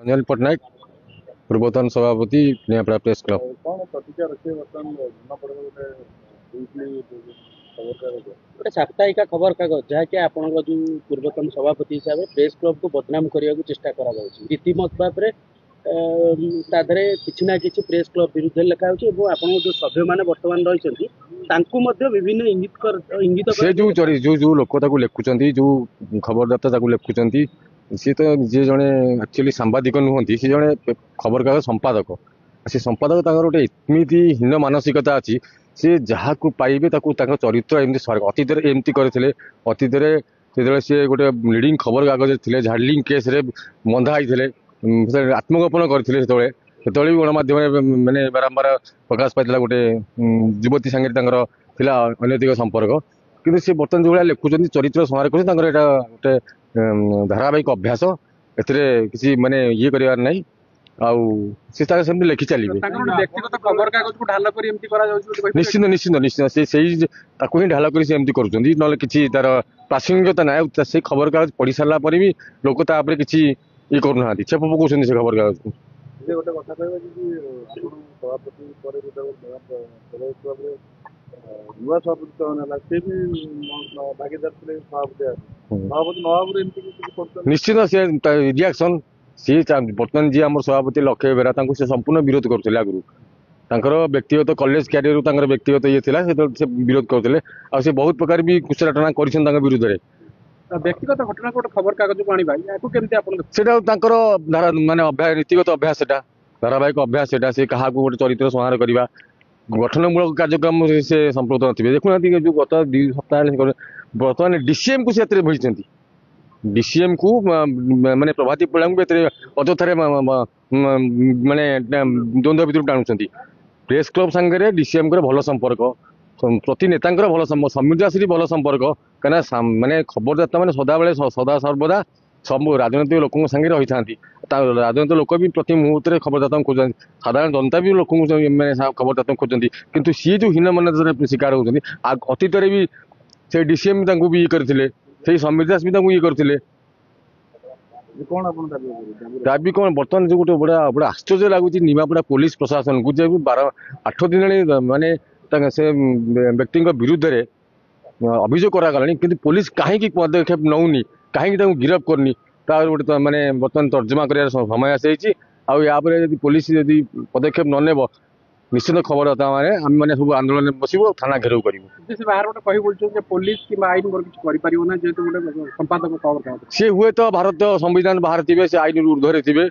रंजन पट्टनायक पूर्वतन सभापति नियापड़ा press club. कौन प्रतिक्रिया रखे बर्तमान जमा पड़े गोटे वीकली खबर कागज गोटे साप्ताहिक खबर कागज जहाँकि आपण जो पूर्वतन सभापति हिसाब से प्रेस क्लब को बदनाम करने को चेष्टा रीतिमत भाव में ताधे किसी ना कि प्रेस क्लब विरुद्ध लिखा हो जो सभ्य मैंने बर्तमान रही विभिन्न इंगित से जो लोक लिखुं जो खबरदाता लिखुं सी तो जी जड़े एक्चुअली सांबादिक नुहति सी जड़े खबर कागज संपादक से संपादक गोटे एमती हीन मानसिकता अच्छी सी जहाँ को पाइबे चरित्र एमती अतीत एमती करते अतीत से सी गोटे लीडिंग खबर कागज थे झाड़लिंग केस रे बंधा होते आत्मगोपन करते भी गणमाध्यम मैंने बारंबार प्रकाश पाई गोटे युवती सांगे अनैतिक संपर्क किंतु सी बर्तमान जो लिखुं चरित्र संहार कर गोटे धारावाहिक अभ्यास किसी माने ये करार ना आम लिखि चलिए व्यक्तिगत खबर कागज को ढाल कर निश्चिंत निश्चिंत निश्चिंत से ही ढाल कर करुँच ना कि तार प्रासंगिकता ना से खबर कागज पढ़ी सारा भी लोक तापर किसी ये करना छेप पकाउं से खबर कागज को गोटे कथा कहवा कि सभापति नुआ सभापति चयन है सी भी भागीदार थे सभापति नवाबू एमती निश्चित से रिएक्शन सी बर्तमान जी आम सभापति लक्ष्य बेरा से संपूर्ण विरोध करते आगुरी व्यक्तिगत कॉलेज क्यारियर व्यक्तिगत ये से विरोध करते आ बहुत प्रकार भी कुचराटना कर विरुद्ध में व्यक्तिगत घटना गोटे खबर कागज को आने माने अभ्यास नीतिगत अभ्यास धारावाहिक अभ्यास से क्या गोटे चरित्र संहार करवा गठनमूलक कार्यक्रम से संपृक्त थे देखुना जो गत 2 सप्ताह बर्तमान डीसीएम को से भिड़ी डीसीएम को माने प्रभाती पिला अजथार माने द्वंद्व भितर टाणुंट प्रेस क्लब सांगे डीसीएम भल संपर्क प्रति नेता भल समीर दास भल संपर्क कहीं माने खबरदाता मैंने सदा सर्वदा सब राजनैतिक लोकों संगे रही था राजनैतिक लोक भी प्रति मुहूर्त में खबरदाता खोज साधारण जनता भी लोक खबरदाता खोजती किंतु सी जो हीन मन शिकार होती अतीत भी से डीसीएम भी ये करते समीर दास भी ये करते दाबी कौन बर्तमान जो गोटे बड़ा बड़ा आश्चर्य लगुच निमापड़ा पुलिस प्रशासन को जब 12-8 दिन माने से व्यक्ति विरुद्ध में अभियोग करागला कि पुलिस कहीं पदक्षेप नौनी कहीं गिरफ करनी गोटे माने बर्तमान तर्जमा कर समय आसि पुलिस यदि पदक्षेप न निश्चित खबरदाता मैंने सब आंदोलन में बसबू थाना घेराव कर पुलिस कि आईन जेहेतु संपादक खबर सी हुए तो भारत संविधान बाहर थे से आईन ऊर्ध्वे थे।